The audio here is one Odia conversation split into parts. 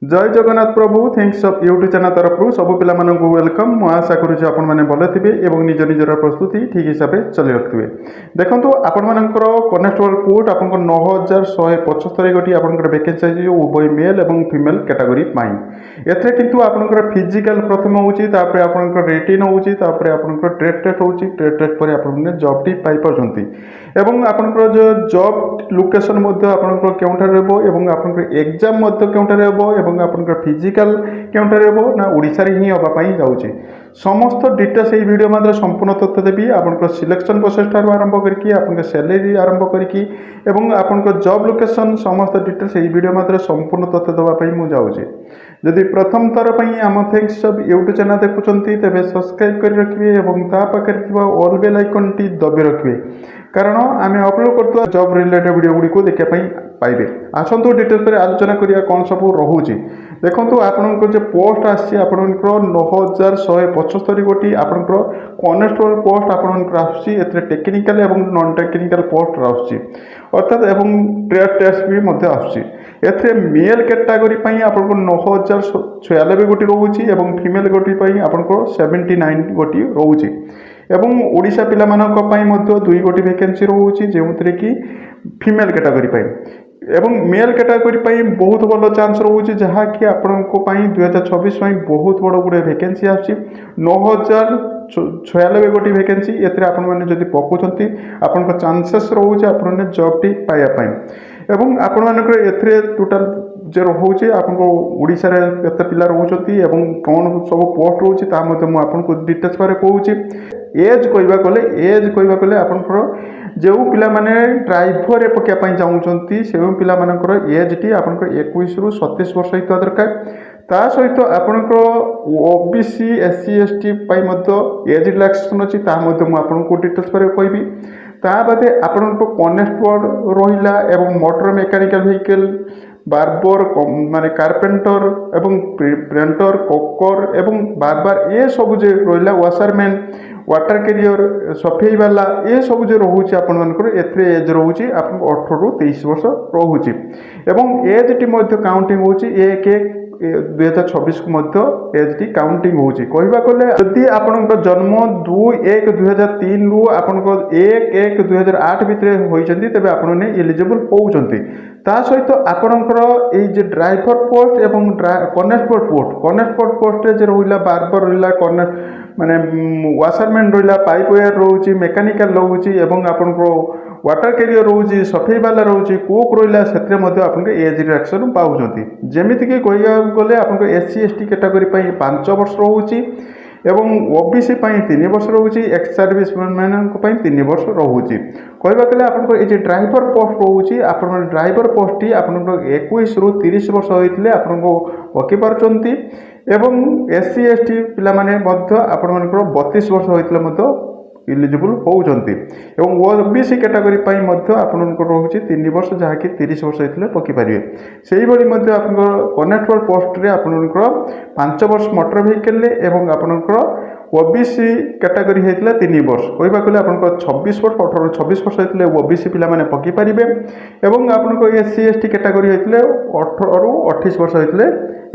जय जगन्नाथ प्रभु थैंक्स ऑफ यूट्यूब चैनल तरफ सब पिला वेलकम। मु आशा करुँच आपण मैंने भल थे और निज निजर प्रस्तुति ठीक हिसाब से चली रखिए। देखो आपण मानकर कनेस्टेबल पोस्ट आप 9175 गोटी आप वैकेंसी उभय मेल और फीमेल कैटेगरी एथे किंतु आपंकर फिजिकल प्रथम होतापर आप रिटिन होपर ट्रेड टेस्ट हो ट्रेड टेस्ट पर आपने जॉब टी पाई एवं आपंकर जो जॉब लोकेशन केउठार आपंकर एग्जाम केउठार आपंकर फिजिकल केउठार ना ओडिशा रे ही हवाई जाऊँगी समस्त डिटेल्स ये वीडियो मात्र संपूर्ण तथ्य देवी आपंकर सिलेक्शन प्रोसेस ठार आरंभ करके आपंकर सैलरी आरंभ करके आपंकर जॉब लोकेशन समस्त डिटेल्स ये वीडियो मात्र संपूर्ण तथ्य देवाई मुझे जाऊँगी। जदि प्रथम थर पर आम थैंक्स सब यूट्यूब चैनल देखुंत तेज सब्सक्राइब कर रखिए और पाखे ऑल बेल आइकन टी दबी रखिए कारण आम अपलोड कर जॉब रिलेटेड वीडियो गुड़ी देखापी पाइबे। आसतु डिटेल्स पर आलोचना करिया कौन सब रोचे देखो आपंकर जो पोस्ट आसपर 9175 गोटी आपंकर कनेस्टेबल पोस्ट आपंकर टेक्निकल और नॉन टेक्निकल पोस्ट आसूँ अर्थात एवं ट्रेड टेस्ट भी आसूँ एथे मेल कैटेगरी आपको 9096 गोटी रोचे और फीमेल गोटी आपको 79 गोटी रोचे एवं ओडिशा पिला दुई गोटी वैकेंसी रोचे जो कि फीमेल कैटेगरी एवं मेल कैटेगरी बहुत भल चांस रोचे जहाँकि आपण 2026 बहुत बड़ गुड़े वैकेंसी आसी 9096 गोटी वैकेंसी एपी पकाउंट आपण चांसेस रोचे आपने जॉब टी पाइबापी एवं आपण मानकर टोटाल जो रोचे आपको ओडिशा रे केते पिला रोचती एवं कौन सब पोस्ट रोचे आपको डिटेल्स बारे कहूँ। एज कहवा गले आपंकर जो पिला माने ड्राइवर पकाइवाई चाहूँगी से पिला मानकर एज टी आप 21 रु 37 वर्ष होता दरकार ता सहित आपंकर OBC SC ST age relaxation अच्छी आपको डिटेल्स पर कहि तादे आपण कनेस्टेबल रहा एवं मोटर मेकानिकल व्हीकल बार्बर माने कारपेंटर एवं प्रिंटर कोकर एवं बार्बर ये सब जो रहा वाशरमैन वाटर कैरियर सफेई वाला ये सब जो रोचे आपर एज रोचे आप 18 रु 23 वर्ष रोचे एवं एज टी काउंटिंग हो 1/1/2026 को एज टी काउंटिंग होची कहबा गले यदि आपनकर जन्म 2/1/2003 रु आपनकर 1/1/2008 भितर होइचंती तबे आपने एलिजिबल होउचंती ता सहित आपनकर ए जे ड्राइवर पोस्ट एवं कनेस्टेबल पोस्ट जे रहिला बार्बर रहिला माने वाशरमैन रहिला पाइप वेयर रोची मेकानिकल रोची एवं आपनकर वाटर कैरियर रोचे सफेई वाला रोचे कुक रहा से एज रिएक्शन पाँच जमीक कह गले आप एससी एसटी कैटेगरी 5 वर्ष रोचे एवं ओबीसी 3 वर्ष रोचे एक्स सर्विस मैन 3 वर्ष रोचे कहवा गले आप ड्राइवर पोस्ट रोचे आप ड्राइवर पोस्ट टी आप 21 रु 30 वर्ष होते आपको पकई पार्टी एवं एससी एसटी पिला माने आपण 32 वर्ष होते इलिजिबल होउचंती एवं ओबीसी कैटेगरी आपनकर रोचे 3 वर्ष जहाँकि 30 वर्ष होते पकई पारे से भाई कनेक्टेबल पोस्ट रे आपनकर 5 वर्ष मोटर व्हीकल एवं आपनकर ओबीसी कैटेगरी होता 3 वर्ष कहवा गले आपनकर 26 वर्ष 18 26 वर्ष होते ओबीसी पिला माने पकई पारे एवं आपनकर एससी एसटी कैटेगरी होते 18 रु 28 वर्ष होते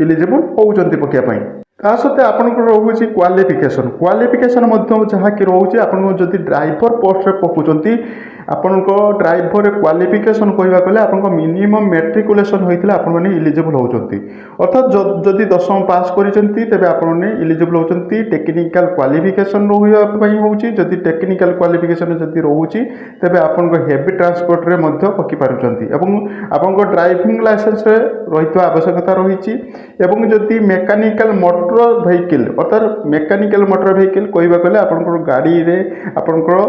इलिजिबल होउचंती पकईपाई ता सत्ते आपनकर रोचे क्वालिफिकेशन जहाँकि रोचे आपन जदि ड्राइवर पोस्ट पकाउंट आपनको ड्राइवर क्वालिफिकेशन कहवा गले आपन मिनिमम मेट्रिकुलेशन होता आपने इलिजिबल होती अर्थात जदि 10वीं पास करते आपने इलिजिबल होती टेक्निकल क्वालिफिकेशन रोचे जदि टेक्निकल क्वालिफिकेशन जदि रोचे तेज आपन हेवी ट्रांसपोर्ट रे पकई पार्टी आपन ड्राइविंग लाइसेंस रही आवश्यकता रही जदि मेकानिकल मोटर व्हीकल अर्थात मेकानिकल मोटर व्हीकल कहवा गले आपन गाड़ी रे आपनकर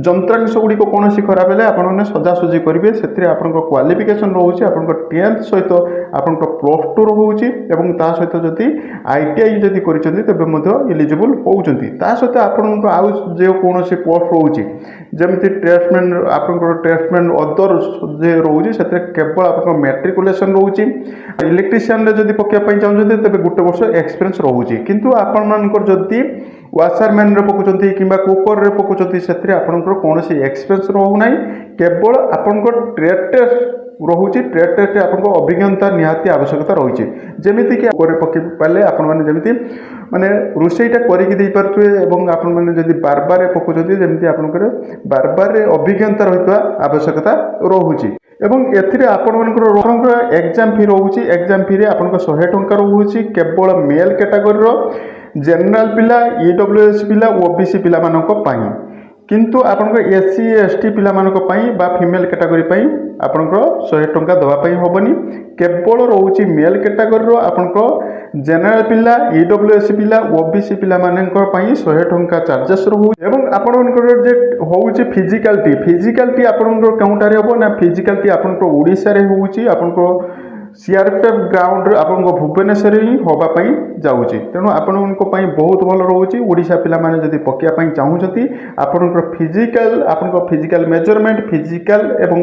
जंत्रांश गुड़िक कौन खराब है आपने सजासजी करेंगे से क्वालिफिकेशन रोचे आप 10th सहित आप +2 रोचे सहित जदि ITI जदि कर इलिजिबल होती सहित आपन आउ जो कौन पोस्ट रोचे जमी ट्रेड्समैन आपंकर ट्रेड्समैन अदर जे रोचे से केवल आप मेट्रिकुलेशन रोचे इलेक्ट्रीशियन जदि पकड़ाई चाहते तेज गोटे वर्ष एक्सपीरियंस रोचे किंतु आपंकर जदि वाशरमैन पकाउंट कि कुकर पकाउंट से आपंकर कौन एक्सपीरियंस रोना केवल आपंकर ट्रेड टेस्ट ରହୁଛି ଟ୍ରେଡ୍ ଟେଷ୍ଟ ଆପଣଙ୍କ ଅଭିଜ୍ଞତା ନିହାତି ଆବଶ୍ୟକତା ରହିଛି ଯେମିତିକି ଉପରେ ପକାଇ ପାରିଲେ ଆପଣମାନେ ଯେମିତି ମାନେ ରୋଷେଇଟା କରିକି ଦେଇପାରୁଥିବେ ଏବଂ ଆପଣମାନେ ଯଦି ବାରବାର ପକାଉଛନ୍ତି ଯେମିତି ଆପଣଙ୍କର ବାରବାରରେ ଅଭିଜ୍ଞତା ରହିଥିବା ଆବଶ୍ୟକତା ରହୁଛି ଏବଂ ଏଥିରେ ଆପଣଙ୍କର ଏକ୍ଜାମ୍ ଫି ରହୁଛି ଏକ୍ଜାମ୍ ଫିରେ ଆପଣଙ୍କ 100 ଟଙ୍କା ରହୁଛି କେବଳ ମେଲ୍ କ୍ୟାଟାଗୋରୀର ଜେନେରାଲ ପିଲା EWS ପିଲା OBC ପିଲାମାନଙ୍କ ପାଇଁ କିନ୍ତୁ ଆପଣଙ୍କର SC ST ପିଲାମାନଙ୍କ ପାଇଁ ବା ଫିମେଲ୍ କ୍ୟାଟାଗୋରୀ ପାଇଁ ଆପଣଙ୍କର 100 ଟଙ୍କା ଦେବା ପାଇଁ ହେବନି କେବଳ ରହୁଛି ମେଲ୍ କ୍ୟାଟାଗୋରୀର ଆପଣଙ୍କ ଜେନେରାଲ ପିଲା EWS ପିଲା OBC ପିଲାମାନଙ୍କ ପାଇଁ 100 ଟଙ୍କା ଚାର୍ଜେସ୍ ରହୁଛି ଏବଂ ଆପଣଙ୍କର ଯେ ହେଉଛି ଫିଜିକାଲିଟି ଆପଣଙ୍କର କେଉଁଠାରେ ହେବ ନା ଫିଜିକାଲିଟି ଆପଣଙ୍କର ଓଡ଼ିଶାରେ ହେଉଛି ଆପଣଙ୍କ CRPF ଗ୍ରାଉଣ୍ଡରେ ଆପଣଙ୍କ ଭୁବନେଶ୍ୱରରେ ହିଁ ହେବା ପାଇଁ ଯାଉଛି ତେଣୁ ଆପଣଙ୍କ ପାଇଁ ବହୁତ ଭଲ ରହୁଛି ଓଡ଼ିଶା ପିଲାମାନେ ଯଦି ପକାଇବା ପାଇଁ ଚାହୁଁଛନ୍ତି ଆପଣଙ୍କର ଫିଜିକାଲ ମେଜରମେଣ୍ଟ ଫିଜିକାଲ ଏବଂ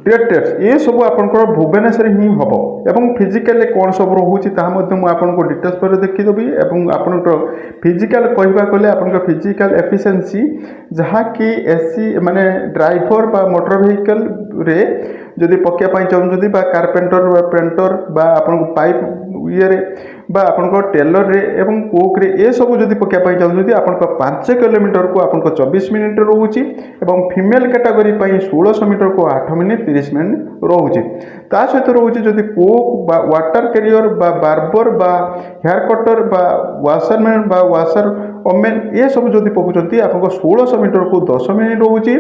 ଟ୍ରେଡ୍ ଟେଷ୍ଟ ଏସବୁ ଆପଣଙ୍କର ଭୁବନେଶ୍ୱରରେ ହିଁ ହେବ ଏବଂ ଫିଜିକାଲରେ କ'ଣ ସବୁ ରହୁଛି ତାହା ମଧ୍ୟ ମୁଁ ଆପଣଙ୍କୁ ଡିଟେଲ୍ସ ପରେ ଦେଖିଦେବି ଏବଂ ଆପଣଙ୍କର ଫିଜିକାଲ କହିବାକୁ ଗଲେ ଆପଣଙ୍କ ଫିଜିକାଲ ଏଫିସିଏନ୍ସି ଯାହାକି SC ମାନେ ଡ୍ରାଇଭର ବା ମୋଟର ଭେହିକଲରେ ଯଦି ପକାଇବା ପାଇଁ ଚାହୁଁଛନ୍ତି ବା କାର୍ପେଣ୍ଟର ବା ପେଣ୍ଟର ବା ଆପଣଙ୍କ ପାଇପ୍ ଇଏରେ ବା ଆପଣଙ୍କ ଟେଲରରେ ଏବଂ କୁକ୍ରେ ଏସବୁ ଯଦି ପକାଇବା ପାଇଁ ଚାହୁଁଛନ୍ତି ଆପଣଙ୍କ 5 କିଲୋମିଟରକୁ ଆପଣଙ୍କ 24 ମିନିଟ୍ ରହୁଛି ଏବଂ ଫିମେଲ୍ କ୍ୟାଟାଗୋରୀ ପାଇଁ 1600 ମିଟରକୁ 8 ମିନିଟ୍ 30 ମିନିଟ୍ ରହୁଛି ତା ସହିତ ରହୁଛି ଯଦି କୁକ୍ ବା ୱାଟର କ୍ୟାରିୟର ବା ବାର୍ବର ବା ହେୟାର କଟର ବା ୱାସରମ୍ୟାନ୍ ବା ୱାସର ଓମେନ୍ ଏସବୁ ଯଦି ପକାଉଛନ୍ତି ଆପଣଙ୍କ 1600 ମିଟରକୁ 10 ମିନିଟ୍ ରହୁଛି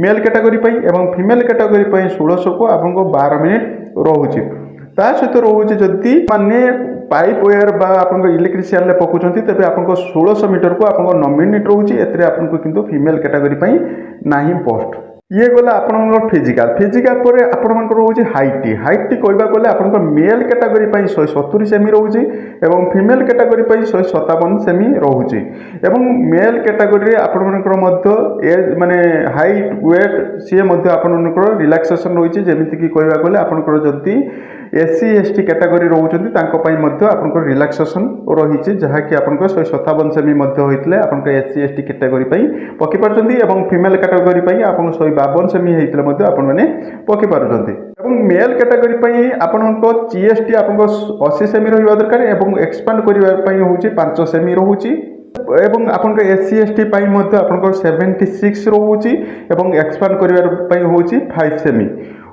ମେଲ୍ କ୍ୟାଟାଗୋରୀ ପାଇଁ ଏବଂ ଫିମେଲ୍ କ୍ୟାଟାଗୋରୀ ପାଇଁ 1600କୁ ଆପଣଙ୍କ 12 ମିନିଟ୍ ରହୁଛି ତା ସହିତ ରହୁଛି ଯଦି ମାନେ ପାଇପ୍ ୱେୟାର ବା ଆପଣଙ୍କ ଇଲେକ୍ଟ୍ରିସିଆନରେ ପକାଉଛନ୍ତି ତେବେ ଆପଣଙ୍କ 1600 ମିଟରକୁ ଆପଣଙ୍କ 9 ମିନିଟ୍ ରହୁଛି ଏଥିରେ ଆପଣଙ୍କୁ କିନ୍ତୁ ଫିମେଲ୍ କ୍ୟାଟାଗୋରୀ ପାଇଁ ନାହିଁ ପୋଷ୍ଟ ଇଏ ଗଲା ଆପଣଙ୍କର ଫିଜିକାଲ ପରେ ଆପଣଙ୍କର ରହୁଛି ହାଇଟ୍ କହିବାକୁ ଗଲେ ଆପଣଙ୍କ ମେଲ୍ କ୍ୟାଟାଗୋରୀ ପାଇଁ 170 ସେମି ରହୁଛି ଏବଂ ଫିମେଲ୍ କ୍ୟାଟାଗୋରୀ ପାଇଁ 157 ସେମି ରହୁଛି ଏବଂ ମେଲ୍ କ୍ୟାଟାଗୋରୀରେ ଆପଣମାନଙ୍କର ମଧ୍ୟ ଏଜ୍ ମାନେ ହାଇଟ୍ ୱେଟ୍ ସିଏ ମଧ୍ୟ ଆପଣମାନଙ୍କର ରିଲାକ୍ସେସନ୍ ରହିଛି ଯେମିତିକି କହିବାକୁ ଗଲେ ଆପଣଙ୍କର ଯଦି SC ST କ୍ୟାଟାଗୋରୀ ରହୁଛନ୍ତି ତାଙ୍କ ପାଇଁ ମଧ୍ୟ ଆପଣଙ୍କର ରିଲାକ୍ସେସନ୍ ରହିଛି ଯାହାକି ଆପଣଙ୍କର 157 ସେମି ମଧ୍ୟ ହୋଇଥିଲେ ଆପଣଙ୍କ SC ST କ୍ୟାଟାଗୋରୀ ପାଇଁ ପକାଇ ପାରୁଛନ୍ତି ଏବଂ ଫିମେଲ୍ କ୍ୟାଟାଗୋରୀ ପାଇଁ ଆପଣ 152 ସେମି ହେଇଥିଲେ ମଧ୍ୟ ଆପଣମାନେ ପକାଇ ପାରୁଛନ୍ତି ଏବଂ ମେଲ୍ କ୍ୟାଟାଗୋରୀ ପାଇଁ ଆପଣଙ୍କ GST ଆପଣଙ୍କ 80 ସେମି ରହିବା ଦରକାର ଏବଂ ଏକ୍ସପାଣ୍ଡ କରିବା ପାଇଁ ହେଉଛି 5 ସେମି ରହୁଛି ଏବଂ ଆପଣଙ୍କ SC ST ପାଇଁ ମଧ୍ୟ ଆପଣଙ୍କର 76 ରହୁଛି ଏବଂ ଏକ୍ସପାଣ୍ଡ କରିବା ପାଇଁ ହେଉଛି 5 ସେମି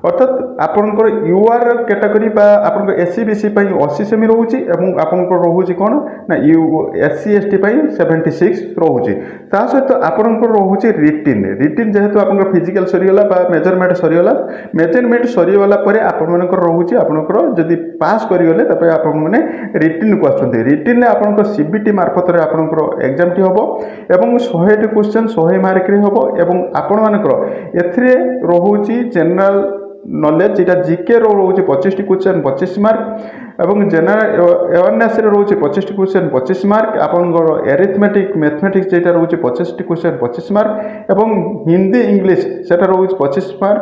ଅର୍ଥାତ୍ ଆପଣଙ୍କର UR କ୍ୟାଟାଗୋରୀ ବା ଆପଣଙ୍କ SC BC ପାଇଁ 80 ସେମି ରହୁଛି ଏବଂ ଆପଣଙ୍କର ରହୁଛି କ'ଣ ନା SC ST ପାଇଁ 76 ରହୁଛି ତା ସହିତ ଆପଣଙ୍କର ରହୁଛି ରିଟିନ୍ ଯେହେତୁ ଆପଣଙ୍କର ଫିଜିକାଲ ସରିଗଲା ବା ମେଜରମେଣ୍ଟ ସରିଗଲା ପରେ ଆପଣମାନଙ୍କର ରହୁଛି ଆପଣଙ୍କର ଯଦି ପାସ୍ କରିଗଲେ ତାପରେ ଆପଣମାନେ ରିଟିନ୍କୁ ଆସୁଛନ୍ତି ରିଟିନ୍ରେ ଆପଣଙ୍କର CBT ମାର୍ଫତରେ ଆପଣଙ୍କର ଏକ୍ଜାମ୍ଟି ହେବ ଏବଂ 100ଟି କ୍ୱେଶ୍ଚନ୍ 100 ମାର୍କରେ ହେବ ଏବଂ ଆପଣମାନଙ୍କର ଏଥିରେ ରହୁଛି ଜେନେରାଲ नॉलेज जेटा जीके रोचे 25 क्वेश्चन 25 मार्क এবং জেনারেল अवेयरनेस रोचे 25 क्वेश्चन 25 मार्क आपनकर एरिथमेटिक मैथमेटिक्स जेटा रोचे 25 क्वेश्चन 25 मार्क এবং हिंदी इंग्लिश सेटा रोचे 25 मार्क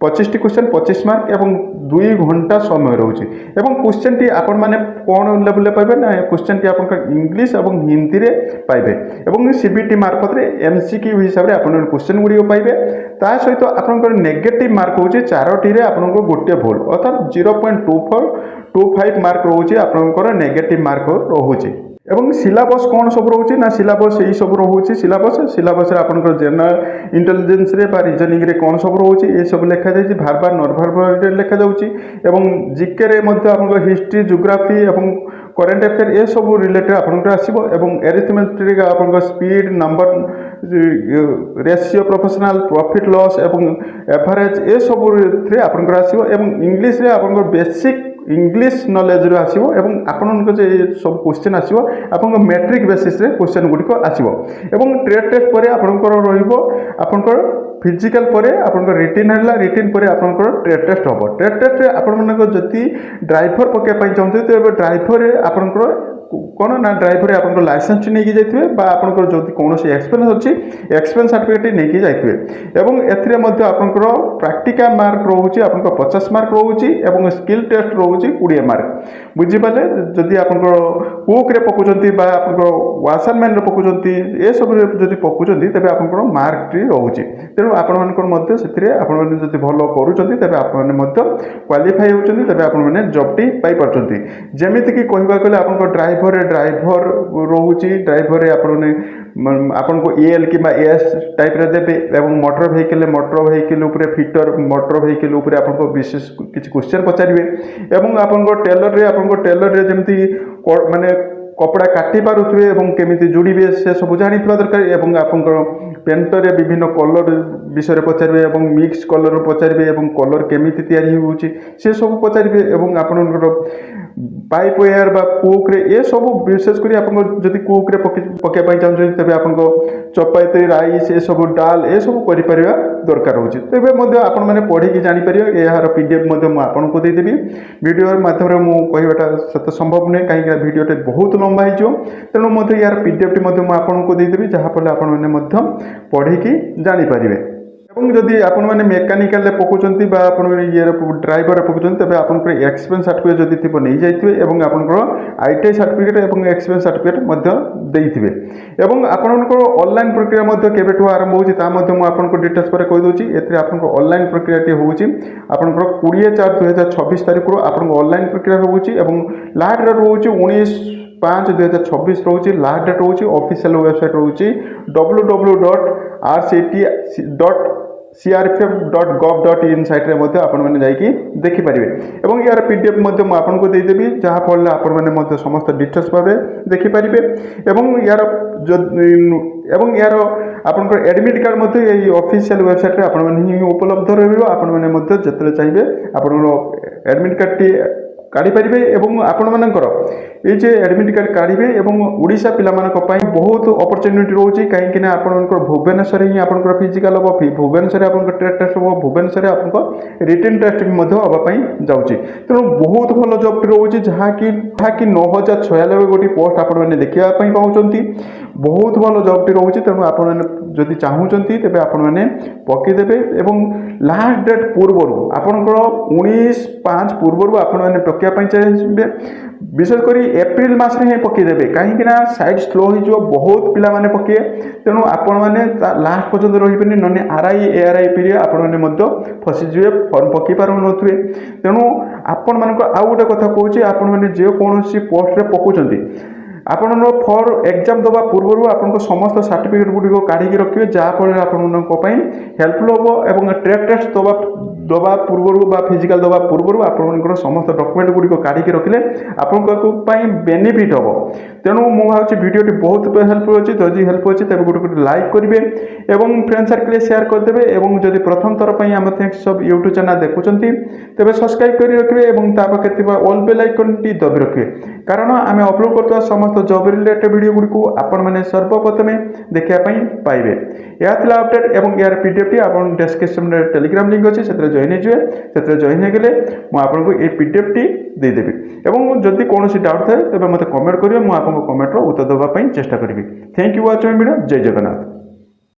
25 क्वेश्चन 25 मार्क एवं 2 घंटा समय रोचे एवं क्वेश्चन टी आपण माने कोन लेवल पाइबे ना क्वेश्चन टी आपण इंग्लिश एवं हिंदी रे पाइबे एवं सीबीटी मार्फत रे एमसीक्यू हिसाब रे आपण क्वेश्चन गुडी पाइबे ता सहित आपनकर नेगेटिव मार्क होचे 4टी रे आपनको गोटे भूल अर्थात 0.25 मार्क रोचे आपनकर नेगेटिव मार्क रोचे एवं सिलेबस कौन सब रोचे ना सिलेबस यही सब रोचे सिलेबस आपनकर जनरल इंटेलिजेंस रे बा रीजनिंग रे कौन सब रोचे ये सब लिखा जाय भारबार नर्भार लिखा जाउची एवं जीके रे मध्ये आपनकर हिस्ट्री ज्योग्राफी एवं करेंट अफेयर ये सब रिलेटेड आपनकर आसीबो एवं एरिथमेटिक आपनकर speed number ratio proportional profit loss एवं एवरेज ये सब रे आपनकर आसीबो एवं इंग्लिश रे आपनकर बेसिक इंग्लिश नॉलेज रे आसीबो एवं आपनकर जे सब क्वेश्चन आसीबो आपनकर मैट्रिक बेसिस रे क्वेश्चन गुडी आसीबो एवं ट्रेड टेस्ट परे आपनकर रहिबो आपनकर फिजिकल परे आपनकर रिटिन हला रिटिन परे आपनकर ट्रेड टेस्ट होबो ट्रेड टेस्ट रे आपनकर जति ड्राइवर पके पई चाहते तो ड्राइवर रे आपनकर कौन ना ड्राइवर आपन लाइसेंस नहीं जाइए आपंकर जो कौन एक्सपीरियंस अच्छी एक्सपीरियंस सर्टिफिकेट नहीं जाइए एवं एथिरे आपंकर प्रैक्टिकल मार्क रोचे आप 50 मार्क रोचे एवं स्किल टेस्ट रोचे 20 मार्क बुझीपारे जदि आपंकर କୁକ୍ରେ ପକାଉଛନ୍ତି ବା ଆପଣଙ୍କର ୱାସରମ୍ୟାନ୍ରେ ପକାଉଛନ୍ତି ଏସବୁରେ ଯଦି ପକାଉଛନ୍ତି ତେବେ ଆପଣଙ୍କର ମାର୍କଟି ରହୁଛି। ତେଣୁ ଆପଣମାନଙ୍କର ମଧ୍ୟ ସେଥିରେ ଆପଣମାନେ ଯଦି ଭଲ କରୁଛନ୍ତି ତେବେ ଆପଣମାନେ ମଧ୍ୟ କ୍ୱାଲିଫାଇ ହେଉଛନ୍ତି, ତେବେ ଆପଣମାନେ ଜବ୍ଟି ପାଇପାରୁଛନ୍ତି। ଯେମିତିକି କହିବାକୁ ଗଲେ ଆପଣଙ୍କ ଡ୍ରାଇଭର ରହୁଛି, ଡ୍ରାଇଭରରେ ଆପଣମାନେ ଆପଣଙ୍କୁ EL କିମ୍ବା AS ଟାଇପ୍ରେ ଦେବେ ଏବଂ ମୋଟର ଭେହିକିଲ୍ ଉପରେ ଫିଟର ମୋଟର ଭେହିକିଲ୍ ଉପରେ ଆପଣଙ୍କୁ ବିଶେଷ କିଛି କ୍ୱେଶ୍ଚନ୍ ପଚାରିବେ ଏବଂ ଆପଣଙ୍କ ଟେଲରରେ ଯେମିତି ମାନେ କପଡ଼ା କାଟି ପାରୁଥିବେ ଏବଂ କେମିତି ଯୋଡ଼ିବେ ସେ ସବୁ ଜାଣିଥିବା ଦରକାର ଏବଂ ଆପଣଙ୍କର ପେଣ୍ଟରେ ବିଭିନ୍ନ କଲର୍ ବିଷୟରେ ପଚାରିବେ ଏବଂ ମିକ୍ସ କଲର୍ ପଚାରିବେ ଏବଂ କଲର୍ କେମିତି ତିଆରି ହେଉଛି ସେ ସବୁ ପଚାରିବେ ଏବଂ ଆପଣଙ୍କର ପାଇପ୍ ୱେୟାର ବା କୁକ୍ରେ ଏସବୁ ବିଶେଷ କରି ଆପଣଙ୍କ ଯଦି କୁକ୍ରେ ପକାଇବା ପାଇଁ ଚାହୁଁଛନ୍ତି ତେବେ ଆପଣଙ୍କ ଚପାତି ରାଇସ୍ ଏସବୁ ଡାଲ ଏସବୁ କରିପାରିବା ଦରକାର ହେଉଛି। ତେବେ ମଧ୍ୟ ଆପଣମାନେ ପଢ଼ିକି ଜାଣିପାରିବେ। ଏହାର PDF ମଧ୍ୟ ମୁଁ ଆପଣଙ୍କୁ ଦେଇଦେବି। ଭିଡ଼ିଓ ମାଧ୍ୟମରେ ମୁଁ କହିବାଟା ସେତେ ସମ୍ଭବ ନୁହେଁ, କାହିଁକିନା ଭିଡ଼ିଓଟି ବହୁତ ଲମ୍ବା ହେଇଯିବ। ତେଣୁ ମଧ୍ୟ ଏହାର PDFଟି ମଧ୍ୟ ମୁଁ ଆପଣଙ୍କୁ ଦେଇଦେବି, ଯାହାଫଳରେ ଆପଣମାନେ ମଧ୍ୟ ପଢ଼ିକି ଜାଣିପାରିବେ। ଏବଂ ଯଦି ଆପଣମାନେ ମେକାନିକାଲରେ ପକାଉଛନ୍ତି ବା ଆପଣମାନେ ଡ୍ରାଇଭରରେ ପକାଉଛନ୍ତି ତେବେ ଆପଣଙ୍କର ଏକ୍ସପିରିଏନ୍ସ ସାର୍ଟିଫିକେଟ୍ ଯଦି ଥିବ ନେଇଯାଇଥିବେ ଏବଂ ଆପଣଙ୍କର ITI ସାର୍ଟିଫିକେଟ୍ ଏବଂ ଏକ୍ସପିରିଏନ୍ସ ସାର୍ଟିଫିକେଟ୍ ମଧ୍ୟ ଦେଇଥିବେ। ଏବଂ ଆପଣଙ୍କର ଅନଲାଇନ୍ ପ୍ରକ୍ରିୟା ମଧ୍ୟ କେବେଠୁ ଆରମ୍ଭ ହେଉଛି ତାହା ମଧ୍ୟ ମୁଁ ଆପଣଙ୍କୁ ଡିଟେଲ୍ସ ପରେ କହିଦେଉଛି। ଏଥିରେ ଆପଣଙ୍କ ଅନଲାଇନ୍ ପ୍ରକ୍ରିୟାଟି ହେଉଛି ଆପଣଙ୍କର 20/4/2026 ତାରିଖରୁ ଆପଣଙ୍କ ଅନଲାଇନ୍ ପ୍ରକ୍ରିୟା ରହୁଛି ଏବଂ ଲାଷ୍ଟ ଡେଟ୍ ରହୁଛି 19/5/2026 ରହୁଛି। ଲାଷ୍ଟ ଡେଟ୍ ରହୁଛି ଅଫିସିଆଲ ୱେବସାଇଟ୍ ରହୁଛି www.rct.crff.gov.in ସାଇଟ୍ରେ ମଧ୍ୟ ଆପଣମାନେ ଯାଇକି ଦେଖିପାରିବେ ଏବଂ ଏହାର PDF ମଧ୍ୟ ମୁଁ ଆପଣଙ୍କୁ ଦେଇଦେବି, ଯାହାଫଳରେ ଆପଣମାନେ ମଧ୍ୟ ସମସ୍ତ ଡିଟେଲ୍ସ ଭାବେ ଦେଖିପାରିବେ ଏବଂ ଏହାର ଆପଣଙ୍କର ଆଡ଼ମିଟ୍ କାର୍ଡ଼ ମଧ୍ୟ ଏହି ଅଫିସିଆଲ ୱେବସାଇଟ୍ରେ ଆପଣମାନେ ହିଁ ଉପଲବ୍ଧ ରହିବ। ଆପଣମାନେ ମଧ୍ୟ ଯେତେବେଳେ ଚାହିଁବେ ଆପଣଙ୍କର ଆଡ଼ମିଟ୍ କାର୍ଡ଼ଟି କାଢ଼ିପାରିବେ ଏବଂ ଆପଣମାନଙ୍କର এই যে ଆଡ଼ମିଟ୍ କାର୍ଡ଼ କାଢ଼ିବେ ଏବଂ ଓଡ଼ିଶା ପିଲାମାନଙ୍କ ପାଇଁ ବହୁତ ଅପରଚ୍ୟୁନିଟି ରହୁଛି, କାହିଁକିନା ଆପଣଙ୍କର ଭୁବନେଶ୍ୱରରେ ହିଁ ଆପଣଙ୍କର ଫିଜିକାଲ୍ ହେବ, ଭୁବନେଶ୍ୱରରେ ଆପଣଙ୍କ ଟ୍ରେଡ୍ ଟେଷ୍ଟ ହେବ, ଭୁବନେଶ୍ୱରରେ ଆପଣଙ୍କ ରିଟିନ୍ ଟେଷ୍ଟ ମଧ୍ୟ ହେବା ପାଇଁ ଯାଉଛି। ତେଣୁ ବହୁତ ଭଲ ଜବ୍ଟି ରହୁଛି, ଯାହାକି 9096 ଗୋଟିଏ ପୋଷ୍ଟ ଆପଣମାନେ ଦେଖିବା ପାଇଁ ପାଉଛନ୍ତି। ବହୁତ ଭଲ ଜବ୍ଟି ରହୁଛି। ତେଣୁ ଆପଣମାନେ ଯଦି ଚାହୁଁଛନ୍ତି ତେବେ ଆପଣମାନେ ପକାଇଦେବେ ଏବଂ ଲାଷ୍ଟ ଡେଟ୍ ପୂର୍ବରୁ ଆପଣଙ୍କର 19/5 ପୂର୍ବରୁ ଆପଣମାନେ ପକାଇବା ପାଇଁ ଚାହିଁବେ। ବିଶେଷ କରି ଏପ୍ରିଲ ମାସରେ ହିଁ ପକାଇଦେବେ, କାହିଁକିନା ସାଇଟ୍ ସ୍ଲୋ ହୋଇଯିବ, ବହୁତ ପିଲାମାନେ ପକାଇବେ। ତେଣୁ ଆପଣମାନେ ଲାଷ୍ଟ ପର୍ଯ୍ୟନ୍ତ ରହିବେନି, ନହେଲେ RI ARI ପିରିୟଡ଼ ଆପଣମାନେ ମଧ୍ୟ ଫସିଯିବେ, ଫର୍ମ ପକାଇ ପାରୁନଥିବେ। ତେଣୁ ଆପଣମାନଙ୍କ ଆଉ ଗୋଟେ କଥା କହୁଛି, ଆପଣମାନେ ଯେକୌଣସି ପୋଷ୍ଟରେ ପକାଉଛନ୍ତି ଆପଣଙ୍କର ଫର୍ ଏକ୍ଜାମ୍ ଦେବା ପୂର୍ବରୁ ଆପଣଙ୍କ ସମସ୍ତ ସାର୍ଟିଫିକେଟ୍ ଗୁଡ଼ିକ କାଢ଼ିକି ରଖିବେ, ଯାହାଫଳରେ ଆପଣମାନଙ୍କ ପାଇଁ ହେଲ୍ପଫୁଲ୍ ହେବ ଏବଂ ଟ୍ରେଡ୍ ଟେଷ୍ଟ ଦେବା ପୂର୍ବରୁ ବା ଫିଜିକାଲ୍ ଦେବା ପୂର୍ବରୁ ଆପଣଙ୍କର ସମସ୍ତ ଡକ୍ୟୁମେଣ୍ଟ ଗୁଡ଼ିକ କାଢ଼ିକି ରଖିଲେ ଆପଣଙ୍କ ପାଇଁ ବେନିଫିଟ୍ ହେବ। ତେଣୁ ମୁଁ ଭାବୁଛି ଭିଡ଼ିଓଟି ବହୁତ ହେଲ୍ପଫୁଲ୍ ଅଛି। ଯଦି ହେଲ୍ପଫୁଲ୍ ଅଛି ତେବେ ଗୋଟେ ଲାଇକ୍ କରିବେ ଏବଂ ଫ୍ରେଣ୍ଡ ସାର୍କେଲରେ ସେୟାର କରିଦେବେ ଏବଂ ଯଦି ପ୍ରଥମ ଥର ପାଇଁ ଆମ ଥ୍ୟାଙ୍କ୍ସ ସବ୍ ୟୁଟ୍ୟୁବ୍ ଚ୍ୟାନେଲ୍ ଦେଖୁଛନ୍ତି ତେବେ ସବସ୍କ୍ରାଇବ୍ କରି ରଖିବେ ଏବଂ ତା ପାଖରେ ଥିବା ଅଲ୍ ବେଲ୍ ଆଇକନ୍ଟି ଦବି ରଖିବେ, କାରଣ ଆମେ ଅପଲୋଡ଼ କରୁଥିବା ସମସ୍ତ ଜବ୍ ରିଲେଟେଡ୍ ଭିଡ଼ିଓ ଗୁଡ଼ିକୁ ଆପଣମାନେ ସର୍ବପ୍ରଥମେ ଦେଖିବା ପାଇଁ ପାଇବେ। ଏହା ଥିଲା ଅପଡେଟ୍ ଏବଂ ଏହାର PDFଟି ଆପଣ ଡେସ୍କ୍ରିପସନ୍ରେ ଟେଲିଗ୍ରାମ ଲିଙ୍କ୍ ଅଛି, ସେଥିରେ ଜଏନ୍ ହେଇଯିବେ। ସେଥିରେ ଜଏନ୍ ହେଇଗଲେ ମୁଁ ଆପଣଙ୍କୁ এই PDFଟି ଦେଇଦେବି ଏବଂ ଯଦି କୌଣସି ଡାଉଟ୍ ଥାଏ ତେବେ ମୋତେ କମେଣ୍ଟ କରିବେ, ମୁଁ ଆପଣଙ୍କ କମେଣ୍ଟର ଉତ୍ତର ଦେବା ପାଇଁ ଚେଷ୍ଟା କରିବି। Thank you watching video. Jai Jagannath.